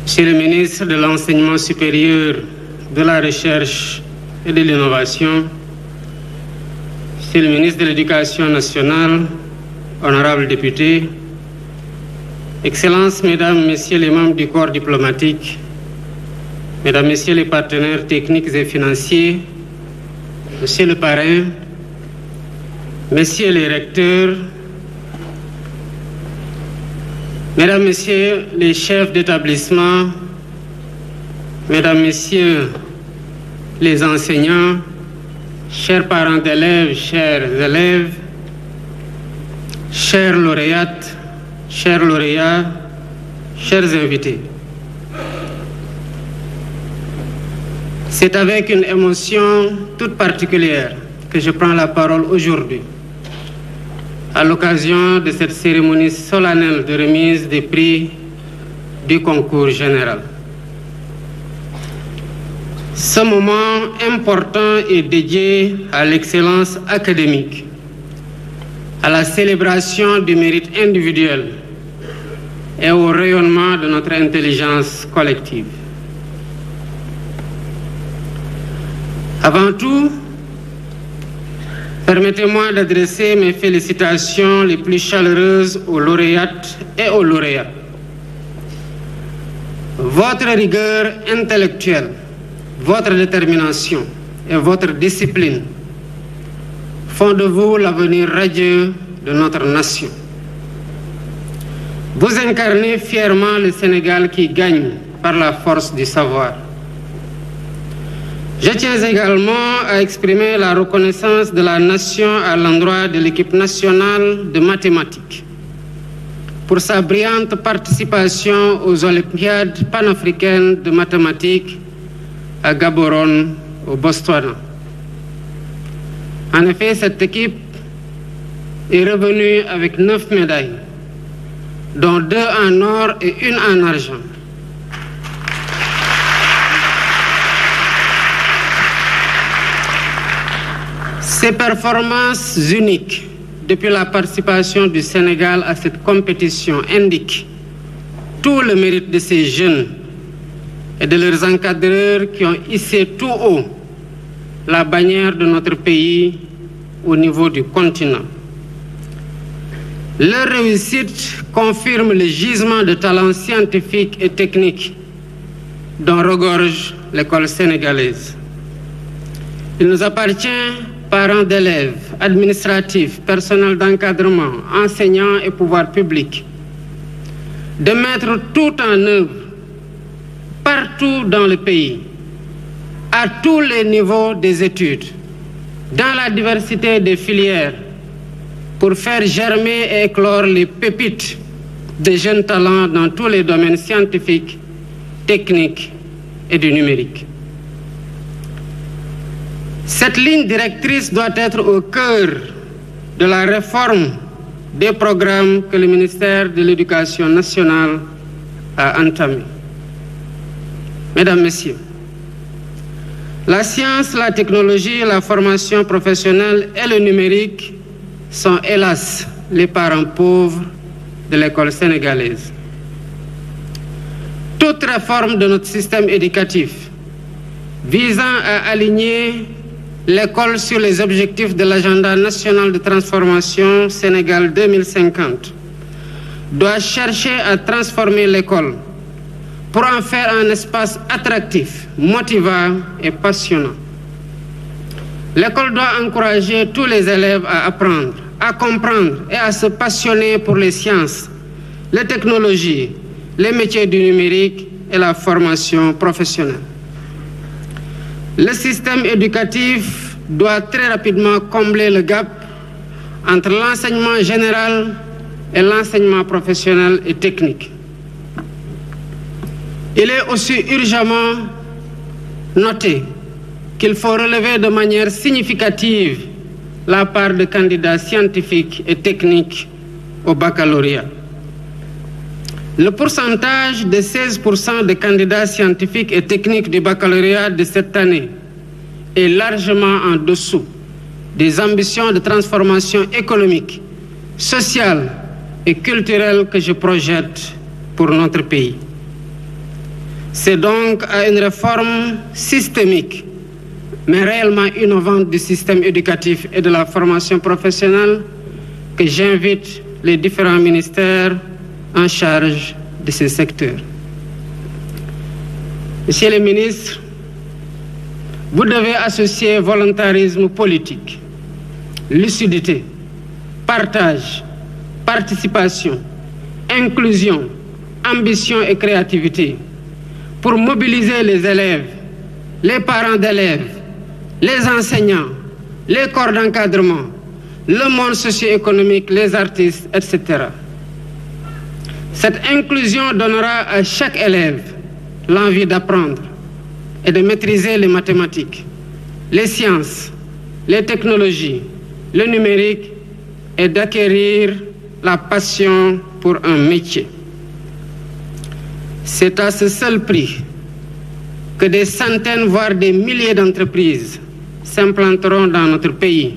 Monsieur le ministre de l'Enseignement supérieur, de la Recherche et de l'Innovation, Monsieur le ministre de l'Éducation nationale, honorables députés, Excellences, Mesdames, Messieurs les membres du corps diplomatique, Mesdames, Messieurs les partenaires techniques et financiers, Monsieur le parrain, Messieurs les recteurs, Mesdames, Messieurs les chefs d'établissement, Mesdames, Messieurs les enseignants, chers parents d'élèves, chers élèves, chères lauréates, chers lauréats, chers invités. C'est avec une émotion toute particulière que je prends la parole aujourd'hui, à l'occasion de cette cérémonie solennelle de remise des prix du concours général. Ce moment important est dédié à l'excellence académique, à la célébration du mérite individuel et au rayonnement de notre intelligence collective. Avant tout, permettez-moi d'adresser mes félicitations les plus chaleureuses aux lauréates et aux lauréats. Votre rigueur intellectuelle, votre détermination et votre discipline font de vous l'avenir radieux de notre nation. Vous incarnez fièrement le Sénégal qui gagne par la force du savoir. Je tiens également à exprimer la reconnaissance de la nation à l'endroit de l'équipe nationale de mathématiques pour sa brillante participation aux Olympiades panafricaines de mathématiques à Gaborone, au Botswana. En effet, cette équipe est revenue avec 9 médailles, dont 2 en or et 1 en argent. Ces performances uniques depuis la participation du Sénégal à cette compétition indiquent tout le mérite de ces jeunes et de leurs encadreurs qui ont hissé tout haut la bannière de notre pays au niveau du continent. Leur réussite confirme le gisement de talents scientifiques et techniques dont regorge l'école sénégalaise. Il nous appartient, parents d'élèves, administratifs, personnel d'encadrement, enseignants et pouvoirs publics, de mettre tout en œuvre, partout dans le pays, à tous les niveaux des études, dans la diversité des filières, pour faire germer et éclore les pépites de jeunes talents dans tous les domaines scientifiques, techniques et du numérique. Cette ligne directrice doit être au cœur de la réforme des programmes que le ministère de l'Éducation nationale a entamés. Mesdames, Messieurs, la science, la technologie, la formation professionnelle et le numérique sont hélas les parents pauvres de l'école sénégalaise. Toute réforme de notre système éducatif visant à aligner l'école sur les objectifs de l'agenda national de transformation Sénégal 2050 doit chercher à transformer l'école pour en faire un espace attractif, motivant et passionnant. L'école doit encourager tous les élèves à apprendre, à comprendre et à se passionner pour les sciences, les technologies, les métiers du numérique et la formation professionnelle. Le système éducatif doit très rapidement combler le gap entre l'enseignement général et l'enseignement professionnel et technique. Il est aussi urgemment noté qu'il faut relever de manière significative la part de candidats scientifiques et techniques au baccalauréat. Le pourcentage de 16% de candidats scientifiques et techniques du baccalauréat de cette année est largement en dessous des ambitions de transformation économique, sociale et culturelle que je projette pour notre pays. C'est donc à une réforme systémique, mais réellement innovante du système éducatif et de la formation professionnelle que j'invite les différents ministères en charge de ces secteurs. Monsieur le ministre, vous devez associer volontarisme politique, lucidité, partage, participation, inclusion, ambition et créativité pour mobiliser les élèves, les parents d'élèves, les enseignants, les corps d'encadrement, le monde socio-économique, les artistes, etc. Cette inclusion donnera à chaque élève l'envie d'apprendre et de maîtriser les mathématiques, les sciences, les technologies, le numérique et d'acquérir la passion pour un métier. C'est à ce seul prix que des centaines, voire des milliers d'entreprises s'implanteront dans notre pays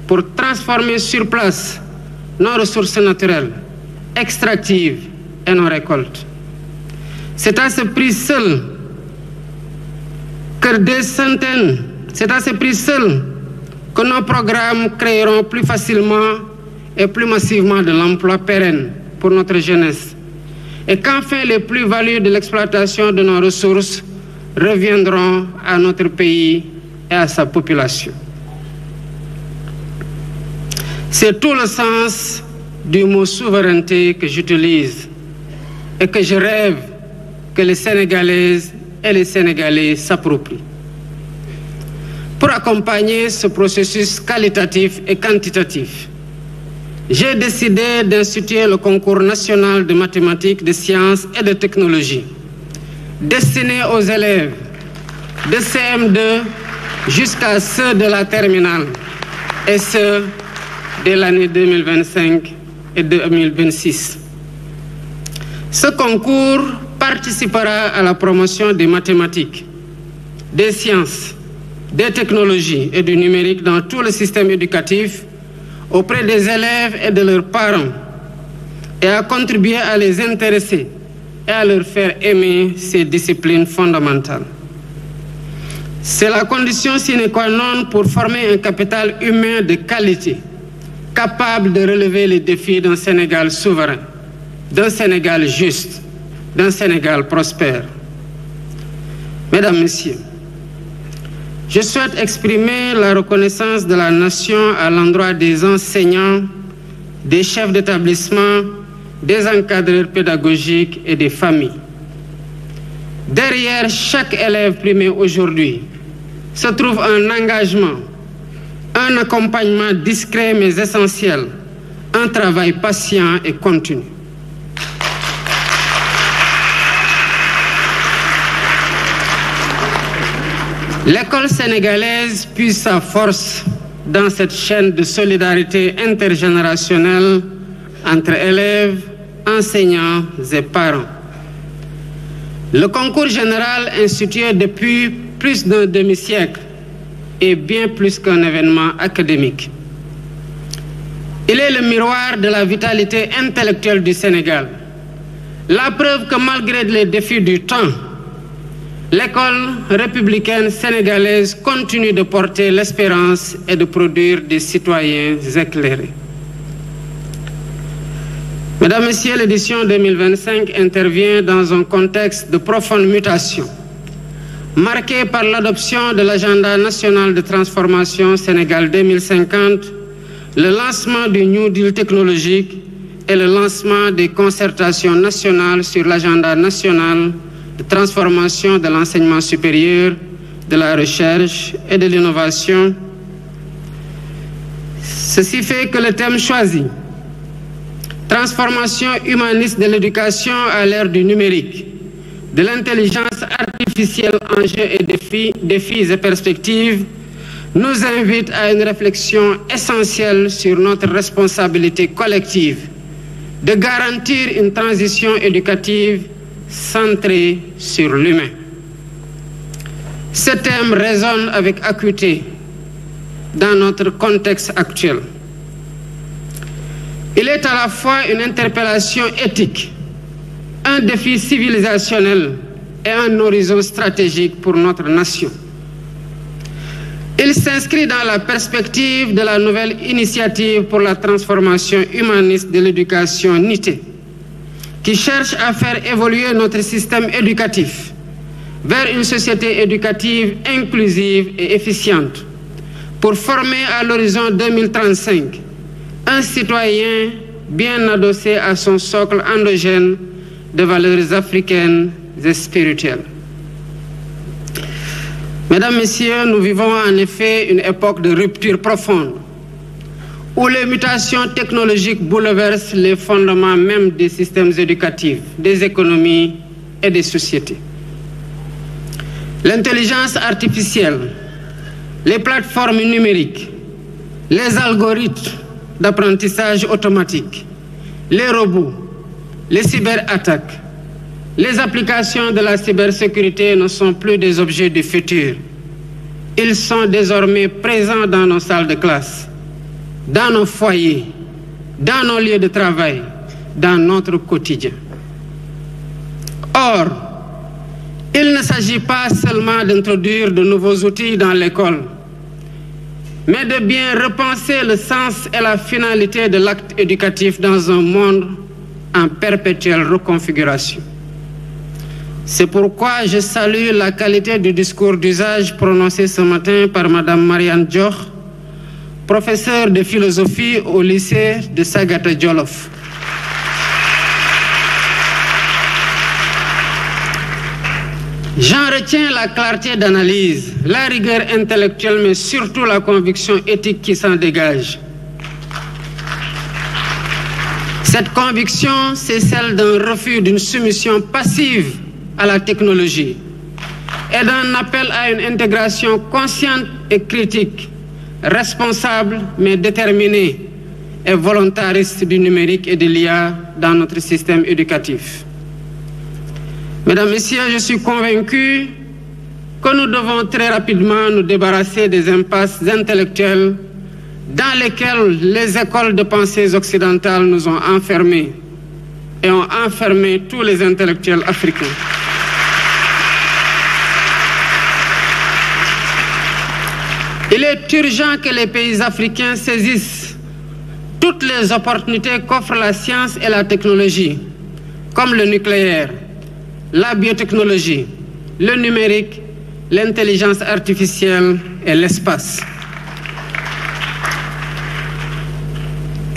pour transformer sur place nos ressources naturelles, extractives et nos récoltes. C'est à ce prix seul que nos programmes créeront plus facilement et plus massivement de l'emploi pérenne pour notre jeunesse et qu'enfin les plus-values de l'exploitation de nos ressources reviendront à notre pays et à sa population. C'est tout le sens du mot souveraineté que j'utilise et que je rêve que les Sénégalaises et les Sénégalais s'approprient. Pour accompagner ce processus qualitatif et quantitatif, j'ai décidé d'instituer le concours national de mathématiques, de sciences et de technologie, destiné aux élèves de CM2 jusqu'à ceux de la terminale, et ce, dès l'année 2025 et 2026. Ce concours participera à la promotion des mathématiques, des sciences, des technologies et du numérique dans tout le système éducatif auprès des élèves et de leurs parents et à contribuer à les intéresser et à leur faire aimer ces disciplines fondamentales. C'est la condition sine qua non pour former un capital humain de qualité, capable de relever les défis d'un Sénégal souverain, d'un Sénégal juste, d'un Sénégal prospère. Mesdames, Messieurs, je souhaite exprimer la reconnaissance de la nation à l'endroit des enseignants, des chefs d'établissement, des encadreurs pédagogiques et des familles. Derrière chaque élève primé aujourd'hui se trouve un engagement, un accompagnement discret mais essentiel, un travail patient et continu. L'école sénégalaise puise sa force dans cette chaîne de solidarité intergénérationnelle entre élèves, enseignants et parents. Le concours général institué depuis plus d'un demi-siècle est bien plus qu'un événement académique. Il est le miroir de la vitalité intellectuelle du Sénégal. La preuve que malgré les défis du temps, l'école républicaine sénégalaise continue de porter l'espérance et de produire des citoyens éclairés. Mesdames, Messieurs, l'édition 2025 intervient dans un contexte de profonde mutation, marqué par l'adoption de l'agenda national de transformation Sénégal 2050, le lancement du New Deal technologique et le lancement des concertations nationales sur l'agenda national de transformation de l'enseignement supérieur, de la recherche et de l'innovation. Ceci fait que le thème choisi, transformation humaniste de l'éducation à l'ère du numérique, de l'intelligence artificielle, enjeux et défis et perspectives, nous invite à une réflexion essentielle sur notre responsabilité collective de garantir une transition éducative centré sur l'humain. Ce thème résonne avec acuité dans notre contexte actuel. Il est à la fois une interpellation éthique, un défi civilisationnel et un horizon stratégique pour notre nation. Il s'inscrit dans la perspective de la nouvelle initiative pour la transformation humaniste de l'éducation NITE, qui cherche à faire évoluer notre système éducatif vers une société éducative inclusive et efficiente pour former à l'horizon 2035 un citoyen bien adossé à son socle endogène de valeurs africaines et spirituelles. Mesdames, Messieurs, nous vivons en effet une époque de rupture profonde où les mutations technologiques bouleversent les fondements même des systèmes éducatifs, des économies et des sociétés. L'intelligence artificielle, les plateformes numériques, les algorithmes d'apprentissage automatique, les robots, les cyberattaques, les applications de la cybersécurité ne sont plus des objets du futur. Ils sont désormais présents dans nos salles de classe, dans nos foyers, dans nos lieux de travail, dans notre quotidien. Or, il ne s'agit pas seulement d'introduire de nouveaux outils dans l'école, mais de bien repenser le sens et la finalité de l'acte éducatif dans un monde en perpétuelle reconfiguration. C'est pourquoi je salue la qualité du discours d'usage prononcé ce matin par Mme Marianne Dior, professeure de philosophie au lycée de Sagata Djolof. J'en retiens la clarté d'analyse, la rigueur intellectuelle, mais surtout la conviction éthique qui s'en dégage. Cette conviction, c'est celle d'un refus d'une soumission passive à la technologie et d'un appel à une intégration consciente et critique, responsable mais déterminée et volontariste du numérique et de l'IA dans notre système éducatif. Mesdames, Messieurs, je suis convaincu que nous devons très rapidement nous débarrasser des impasses intellectuelles dans lesquelles les écoles de pensée occidentales nous ont enfermés et ont enfermé tous les intellectuels africains. Il est urgent que les pays africains saisissent toutes les opportunités qu'offrent la science et la technologie, comme le nucléaire, la biotechnologie, le numérique, l'intelligence artificielle et l'espace.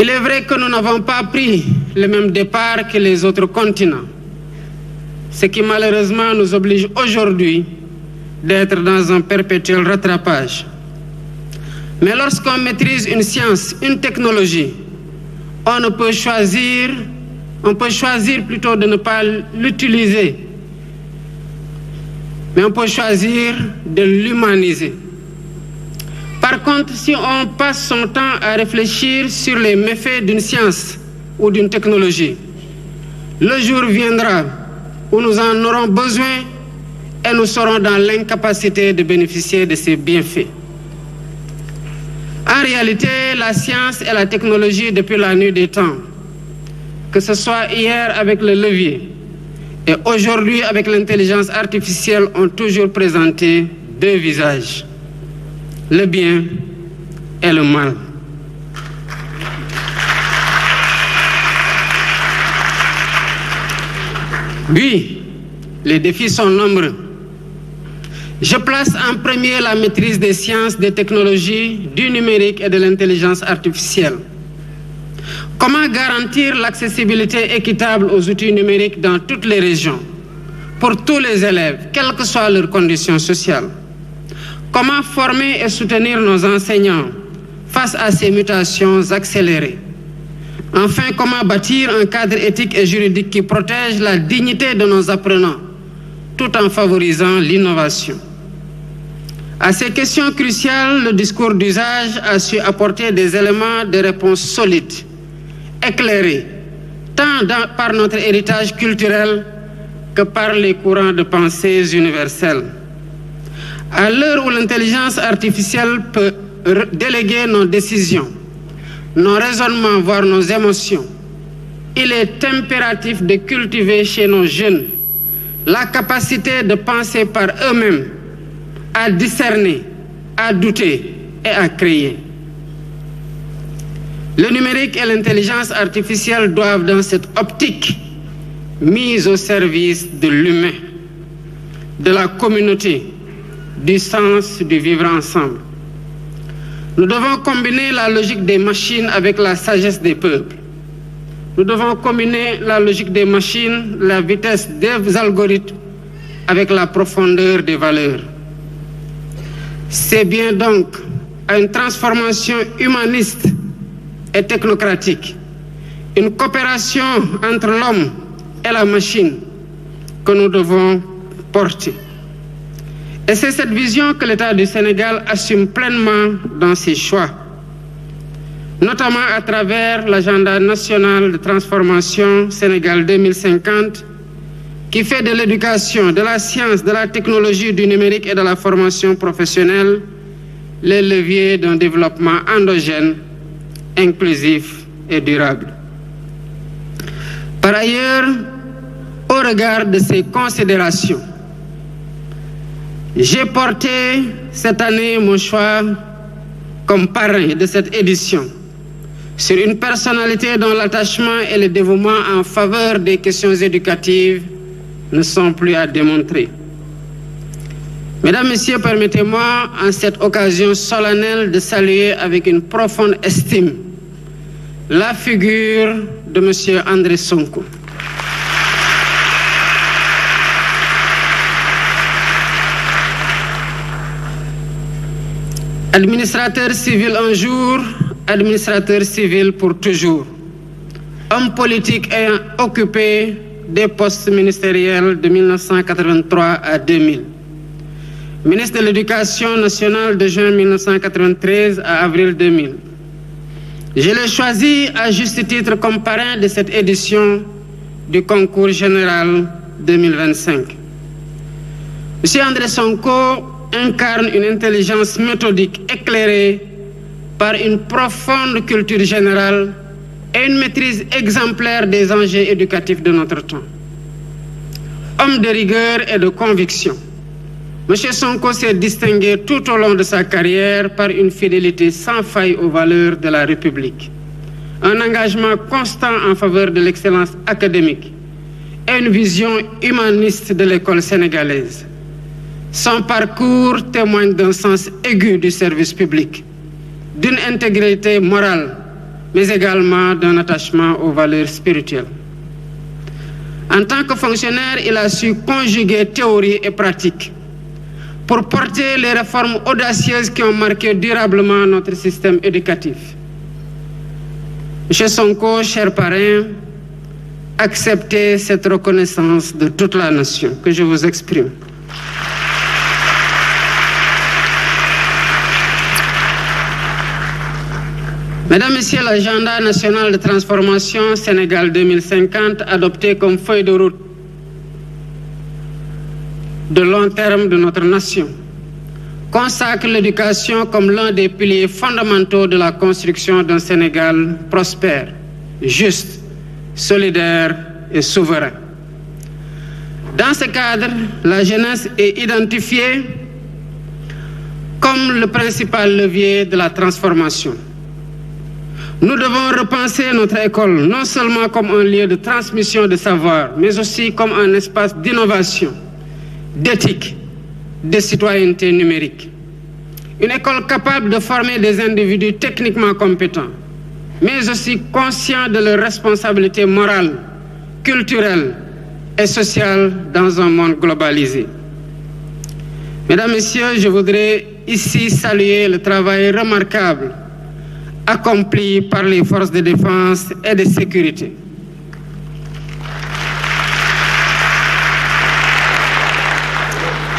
Il est vrai que nous n'avons pas pris le même départ que les autres continents, ce qui malheureusement nous oblige aujourd'hui d'être dans un perpétuel rattrapage. Mais lorsqu'on maîtrise une science, une technologie, on peut choisir plutôt de ne pas l'utiliser, mais on peut choisir de l'humaniser. Par contre, si on passe son temps à réfléchir sur les méfaits d'une science ou d'une technologie, le jour viendra où nous en aurons besoin et nous serons dans l'incapacité de bénéficier de ces bienfaits. En réalité, la science et la technologie depuis la nuit des temps, que ce soit hier avec le levier et aujourd'hui avec l'intelligence artificielle, ont toujours présenté deux visages, le bien et le mal. Oui, les défis sont nombreux. Je place en premier la maîtrise des sciences, des technologies, du numérique et de l'intelligence artificielle. Comment garantir l'accessibilité équitable aux outils numériques dans toutes les régions, pour tous les élèves, quelles que soient leurs conditions sociales? Comment former et soutenir nos enseignants face à ces mutations accélérées? Enfin, comment bâtir un cadre éthique et juridique qui protège la dignité de nos apprenants, tout en favorisant l'innovation? À ces questions cruciales, le discours d'usage a su apporter des éléments de réponse solides, éclairés, tant par notre héritage culturel que par les courants de pensée universels. À l'heure où l'intelligence artificielle peut déléguer nos décisions, nos raisonnements, voire nos émotions, il est impératif de cultiver chez nos jeunes la capacité de penser par eux-mêmes, à discerner, à douter et à créer. Le numérique et l'intelligence artificielle doivent, dans cette optique, mise au service de l'humain, de la communauté, du sens du vivre ensemble. Nous devons combiner la logique des machines avec la sagesse des peuples. Nous devons combiner la logique des machines, la vitesse des algorithmes avec la profondeur des valeurs. C'est bien donc à une transformation humaniste et technocratique, une coopération entre l'homme et la machine que nous devons porter. Et c'est cette vision que l'État du Sénégal assume pleinement dans ses choix, notamment à travers l'agenda national de transformation Sénégal 2050, qui fait de l'éducation, de la science, de la technologie, du numérique et de la formation professionnelle les leviers d'un développement endogène, inclusif et durable. Par ailleurs, au regard de ces considérations, j'ai porté cette année mon choix comme parrain de cette édition sur une personnalité dont l'attachement et le dévouement en faveur des questions éducatives ne sont plus à démontrer. Mesdames, Messieurs, permettez-moi en cette occasion solennelle de saluer avec une profonde estime la figure de M. André Sonko. Administrateur civil un jour, administrateur civil pour toujours. Homme politique ayant occupé des postes ministériels de 1983 à 2000. Ministre de l'Éducation nationale de juin 1993 à avril 2000. Je l'ai choisi à juste titre comme parrain de cette édition du concours général 2025. M. André Sonko incarne une intelligence méthodique éclairée par une profonde culture générale et une maîtrise exemplaire des enjeux éducatifs de notre temps. Homme de rigueur et de conviction, M. Sonko s'est distingué tout au long de sa carrière par une fidélité sans faille aux valeurs de la République, un engagement constant en faveur de l'excellence académique et une vision humaniste de l'école sénégalaise. Son parcours témoigne d'un sens aigu du service public, d'une intégrité morale, mais également d'un attachement aux valeurs spirituelles. En tant que fonctionnaire, il a su conjuguer théorie et pratique pour porter les réformes audacieuses qui ont marqué durablement notre système éducatif. M. Sonko, cher parrain, acceptez cette reconnaissance de toute la nation que je vous exprime. Mesdames, Messieurs, l'agenda national de transformation Sénégal 2050, adopté comme feuille de route de long terme de notre nation, consacre l'éducation comme l'un des piliers fondamentaux de la construction d'un Sénégal prospère, juste, solidaire et souverain. Dans ce cadre, la jeunesse est identifiée comme le principal levier de la transformation. Nous devons repenser notre école non seulement comme un lieu de transmission de savoir, mais aussi comme un espace d'innovation, d'éthique, de citoyenneté numérique. Une école capable de former des individus techniquement compétents, mais aussi conscients de leurs responsabilités morales, culturelles et sociales dans un monde globalisé. Mesdames, Messieurs, je voudrais ici saluer le travail remarquable accompli par les forces de défense et de sécurité.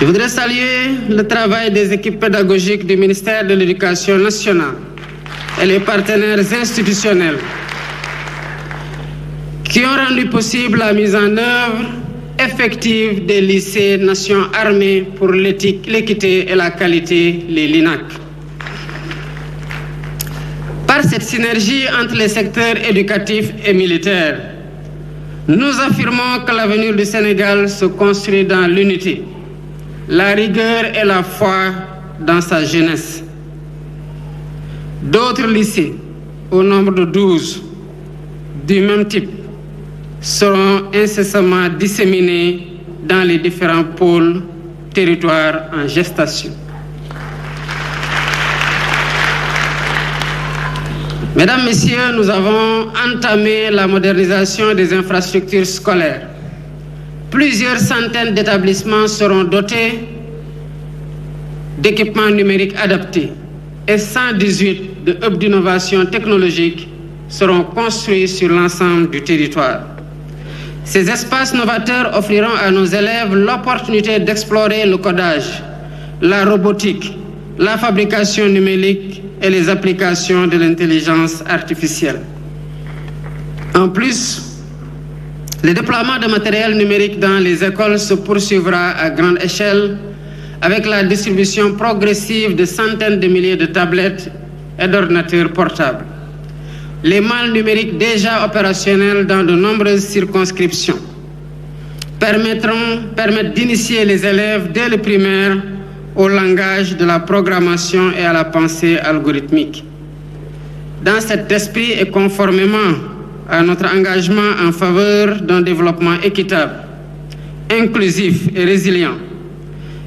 Je voudrais saluer le travail des équipes pédagogiques du ministère de l'Éducation nationale et les partenaires institutionnels qui ont rendu possible la mise en œuvre effective des lycées Nations Armées pour l'équité et la qualité, les LINAC. Par cette synergie entre les secteurs éducatifs et militaires, Nous affirmons que l'avenir du Sénégal se construit dans l'unité, la rigueur et la foi dans sa jeunesse. D'autres lycées, au nombre de 12, du même type, seront incessamment disséminés dans les différents pôles territoires en gestation. Mesdames, Messieurs, nous avons entamé la modernisation des infrastructures scolaires. Plusieurs centaines d'établissements seront dotés d'équipements numériques adaptés et 118 de hubs d'innovation technologique seront construits sur l'ensemble du territoire. Ces espaces novateurs offriront à nos élèves l'opportunité d'explorer le codage, la robotique, la fabrication numérique et les applications de l'intelligence artificielle. En plus, le déploiement de matériel numérique dans les écoles se poursuivra à grande échelle avec la distribution progressive de centaines de milliers de tablettes et d'ordinateurs portables. Les malles numériques déjà opérationnelles dans de nombreuses circonscriptions permettent d'initier les élèves dès le primaire au langage de la programmation et à la pensée algorithmique. Dans cet esprit et conformément à notre engagement en faveur d'un développement équitable, inclusif et résilient,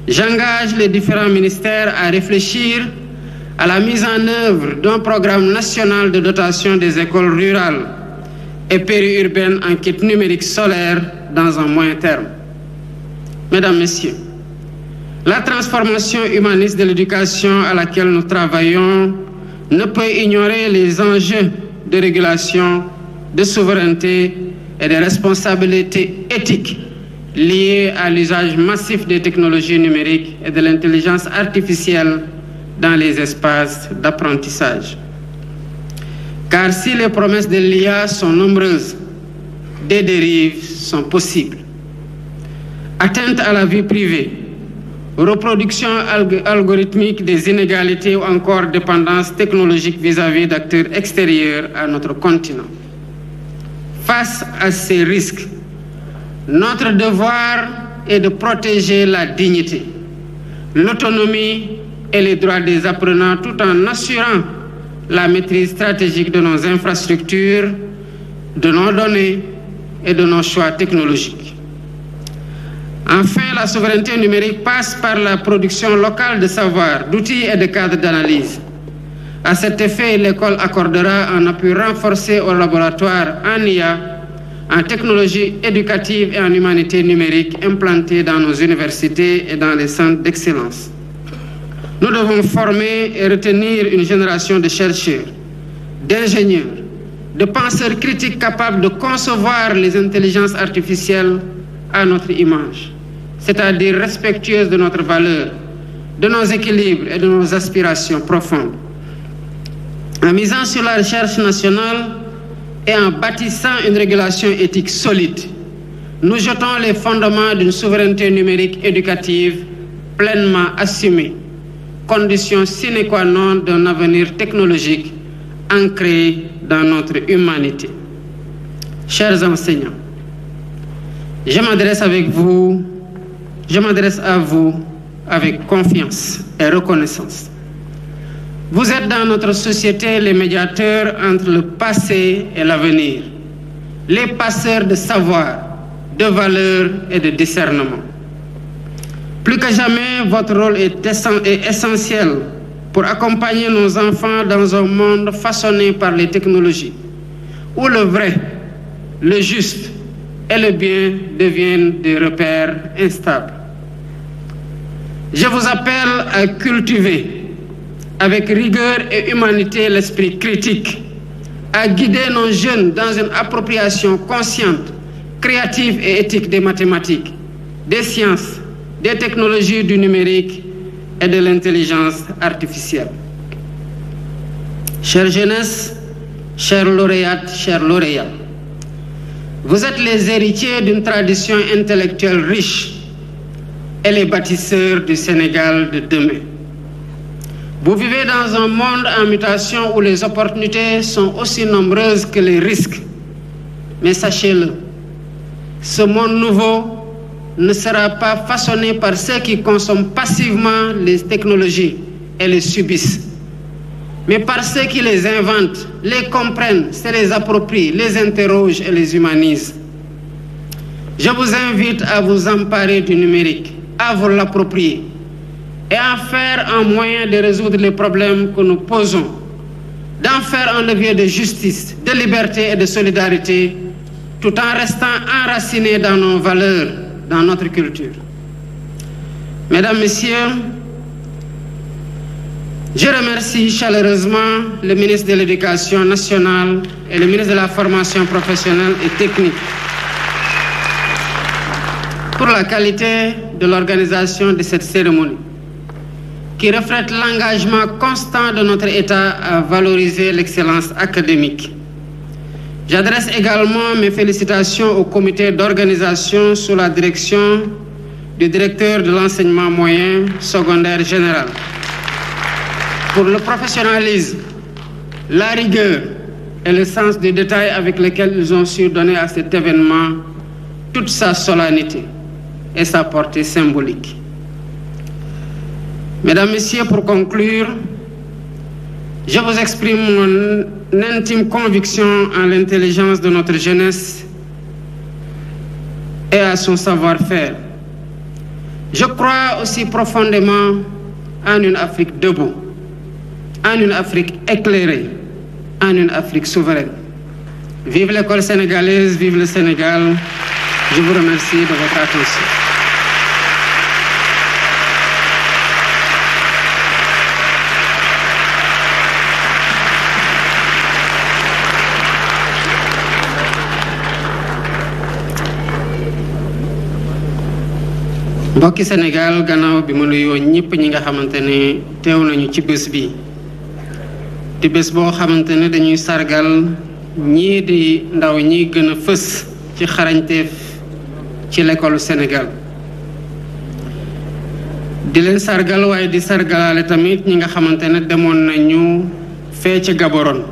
j'engage les différents ministères à réfléchir à la mise en œuvre d'un programme national de dotation des écoles rurales et périurbaines en kit numérique solaire dans un moyen terme. Mesdames, Messieurs, la transformation humaniste de l'éducation à laquelle nous travaillons ne peut ignorer les enjeux de régulation, de souveraineté et de responsabilité éthique liés à l'usage massif des technologies numériques et de l'intelligence artificielle dans les espaces d'apprentissage. Car si les promesses de l'IA sont nombreuses, des dérives sont possibles. Atteinte à la vie privée, reproduction algorithmique des inégalités ou encore dépendance technologique vis-à-vis d'acteurs extérieurs à notre continent. Face à ces risques, notre devoir est de protéger la dignité, l'autonomie et les droits des apprenants tout en assurant la maîtrise stratégique de nos infrastructures, de nos données et de nos choix technologiques. Enfin, la souveraineté numérique passe par la production locale de savoir, d'outils et de cadres d'analyse. À cet effet, l'école accordera un appui renforcé aux laboratoires en IA, en technologie éducative et en humanité numérique implantés dans nos universités et dans les centres d'excellence. Nous devons former et retenir une génération de chercheurs, d'ingénieurs, de penseurs critiques capables de concevoir les intelligences artificielles à notre image, c'est-à-dire respectueuses de notre valeur, de nos équilibres et de nos aspirations profondes. En misant sur la recherche nationale et en bâtissant une régulation éthique solide, nous jetons les fondements d'une souveraineté numérique éducative pleinement assumée, condition sine qua non d'un avenir technologique ancré dans notre humanité. Chers enseignants, je m'adresse à vous avec confiance et reconnaissance. Vous êtes dans notre société les médiateurs entre le passé et l'avenir, les passeurs de savoir, de valeurs et de discernement. Plus que jamais, votre rôle est essentiel pour accompagner nos enfants dans un monde façonné par les technologies, où le vrai, le juste et le bien deviennent des repères instables. Je vous appelle à cultiver avec rigueur et humanité l'esprit critique, à guider nos jeunes dans une appropriation consciente, créative et éthique des mathématiques, des sciences, des technologies du numérique et de l'intelligence artificielle. Chère jeunesse, chères lauréates, chers lauréats, vous êtes les héritiers d'une tradition intellectuelle riche et les bâtisseurs du Sénégal de demain. Vous vivez dans un monde en mutation où les opportunités sont aussi nombreuses que les risques. Mais sachez-le, Ce monde nouveau ne sera pas façonné par ceux qui consomment passivement les technologies et les subissent, mais par ceux qui les inventent, les comprennent, se les approprient, les interrogent et les humanisent. Je vous invite à vous emparer du numérique, à vous l'approprier et à en faire un moyen de résoudre les problèmes que nous posons, d'en faire un levier de justice, de liberté et de solidarité, tout en restant enracinés dans nos valeurs, dans notre culture. Mesdames, Messieurs, je remercie chaleureusement le ministre de l'Éducation nationale et le ministre de la Formation professionnelle et technique pour la qualité de l'organisation de cette cérémonie, qui reflète l'engagement constant de notre État à valoriser l'excellence académique. J'adresse également mes félicitations au comité d'organisation sous la direction du directeur de l'enseignement moyen secondaire général pour le professionnalisme, la rigueur et le sens du détail avec lequel ils ont su donner à cet événement toute sa solennité et sa portée symbolique. Mesdames, Messieurs, pour conclure, je vous exprime mon intime conviction en l'intelligence de notre jeunesse et à son savoir-faire. Je crois aussi profondément en une Afrique debout, en une Afrique éclairée, en une Afrique souveraine. Vive l'école sénégalaise, vive le Sénégal. Je vous remercie de votre attention. mbokki Sénégal gannaaw bi ma nuyoo ñëpp ñi nga xamante ne teew nañu ci bés bi di bés boo xamante ne dañuy sargal ñii di ndaw ñi gën a fës ci xarañteef ci l'école Sénégal di leen sargal waaye di sargalaale tamit ñi nga xamante ne demoon nañu fee ca Gaborone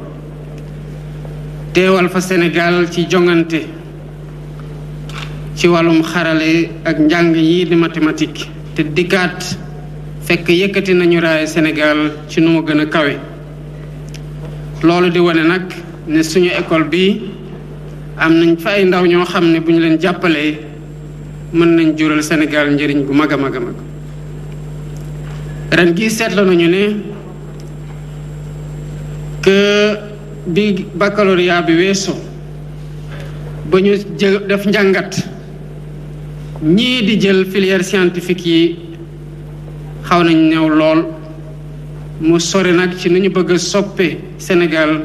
teewal fa Sénégal ci jongante ci wàllum xarale ak njàng yi di mathématique te dikkaat fekk yëkkati nañu raay Sénégal ci nu mu gën a kawe loolu di wane nag ne suñu école bi am nañ fa ay ndaw ñoo xam ne bu ñu leen jàppalee mën nañ jural Sénégal njëriñ gu mag a mag a mag ren gi seetlu nañu ne que bi baccalauréat bi weesoo ba ñu def njàngat ñii di jël filière scientifique yi xaw nañ ñëw lool mu sori nag ci ni ñu bëgg a soppe Sénégal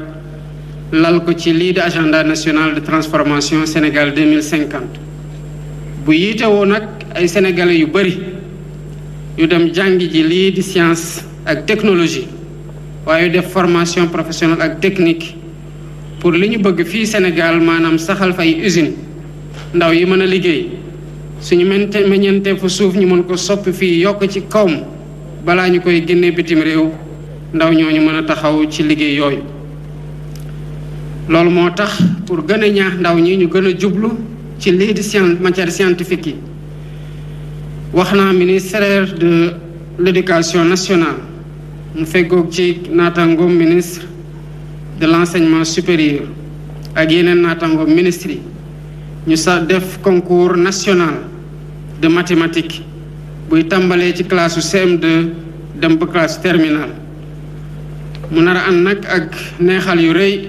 lal ko ci lii di agenda national de transformation Sénégal 2050 bu yiite woo nag ay sénégalais yu bari yu dem jàngi ji lii di science ak technologie waaye yu def formation professionnelle ak technique pour li ñu bëgg fii Sénégal maanaam saxal fay usine ndaw yi mën a liggéey suñu meññeente fu suuf ñu mën ko soppi fii yokk ci kawm balaa ñu koy génnee bitim réew ndaw ñooñu mën a taxaw ci liggéey yooyu loolu moo tax pour gën a ñaax ndaw ñi ñu gën a jublu ci lii di matière scientifique yi wax naa ministère de l'éducation nationale mu feggoog ci naataangoom ministre de l'enseignement supérieur ak yeneen naataangoom ministre yi ñu sa def concours national de mathématiques buy tàmbalee ci classe CM2 dem ba classe terminale mu nar a ànd nag ak neexal yu rëy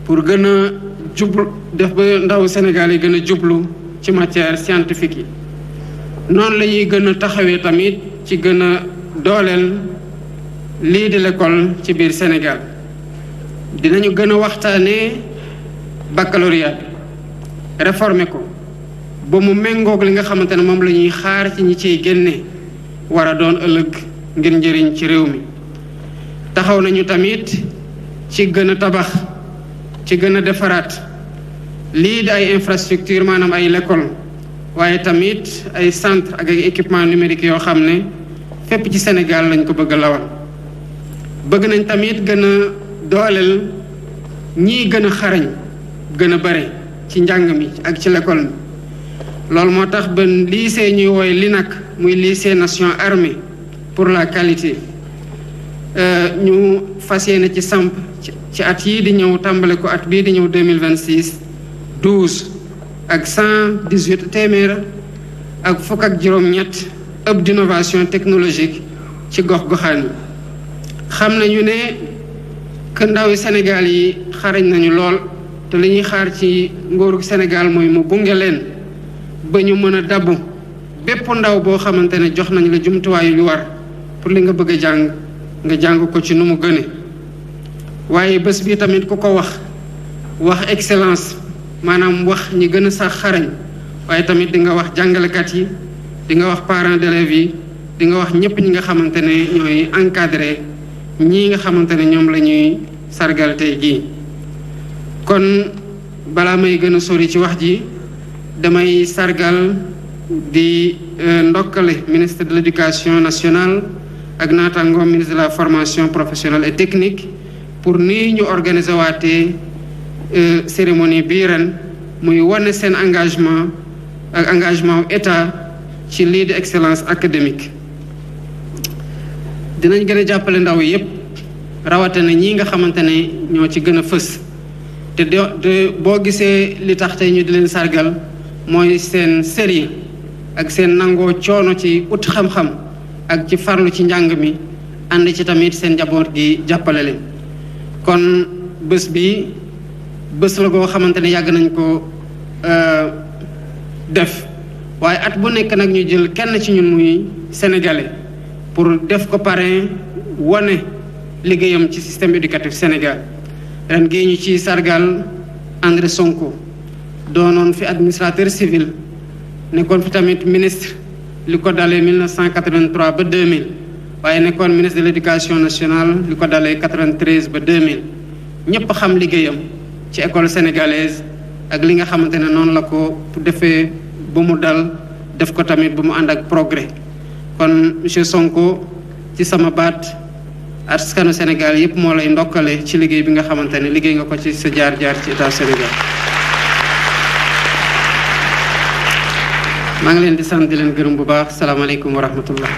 pour gën a jublu def ba ndaw Sénégal yi gën a jublu ci matière scientifique yi noonu la ñuy gën a taxawee tamit ci gën a dooleel lii di l'école ci biir Sénégal dinañu gën a waxtaanee baccalauréat bi réformer ko ba mu méngoog li nga xamante ne moom la ñuy xaar ci ñi ciy génne war a doon ëllëg ngir njëriñ ci réew mi taxaw nañu tamit ci gën a tabax ci gën a defaraat lii di ay infrastructure maanaam ay l'école waaye tamit ay centre ak ay équipement numérique yoo xam ne fépp ci Sénégal lañ ko bëgg a lawal bëgg nañ tamit gën a dooleel ñii gën a xarañ gën a bare ci njàng mi ak ci l'école mi loolu moo tax ba lycée ñuy woy LINAC muy lycée nation armée pour la qualité ñu fas yéene ci samp ci at yii di ñëw tàmbale ko at bii di ñëw 2026 12 ak 118 téeméer ak fukk ak juróom-ñett hub d'innovation technologique ci gox-goxaan yi. xam nañu ne que ndawi Sénégal yi xarañ nañu lool te li ñuy xaar ci nguuru Sénégal mooy mu gunge leen ba ñu mën a dabbu bépp ndaw boo xamante ne jox nañ la jumtuwaay yu war pour li nga bëgg a jàng nga jàng ko ci nu mu gëne waaye bés bi tamit ku ko wax excellence maanaam wax ñi gën a sax xarañ waaye tamit di nga wax jàngalekat yi di nga wax parents d'élèves yi di nga wax ñëpp ñi nga xamante ne ñooy encadré ñii nga xamante ne ñoom la ñuy sargal tey jii. kon balaa may gën a sori ci wax ji damay sargal di ndokkale ministre de l'éducation nationale ak naataango ministre de la formation professionnelle et technique pour nii ñu organiser waatee cérémonie bii ren muy wane seen engagement ak engagement état ci lii di excellence académique. dinañ gën a jàppale ndaw yépp rawatina ñii nga xamante ne ñoo ci gën a fës te boo gisee li tax tey ñu di leen sargal mooy seen sérieux ak seen nangoo coono ci ut xam-xam ak ci farlu ci njàng mi ànd ci tamit seen njaboot gi jàppale leen. kon bés bi bés la goo xamante ne yàgg nañ ko def waaye at bu nekk nag ñu jël kenn ci ñun muy sénégalais pour def ko parrain wane liggéeyam ci système éducatif Sénégal. ren gii ñu ci sargal André Sonko doonoon fi administrateur civil nekkoon fi tamit ministre li ko dalee 1983 ba 2000 waaye nekkoon ministre de l'éducation nationale li ko dalee 93 ba 2000 ñëpp xam liggéeyam ci école sénégalaise ak li nga xamante ne noonu la ko defee ba mu dal def ko tamit ba mu ànd ak progrès. kon monsieur Sonko ci sama baat askanu Sénégal yépp moo lay ndokkale ci liggéey bi nga xamante ne liggéey nga ko ci sa jaar-jaar ci état Sénégal. maa ngi leen di sant di leen gërëm bu baax salaamaaleykum wa rahmatullah.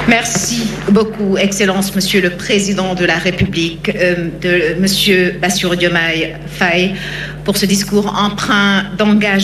Merci beaucoup, Excellence, Monsieur le Président de la République, Monsieur Bassirou Diomaye Faye, pour ce discours empreint d'engagement.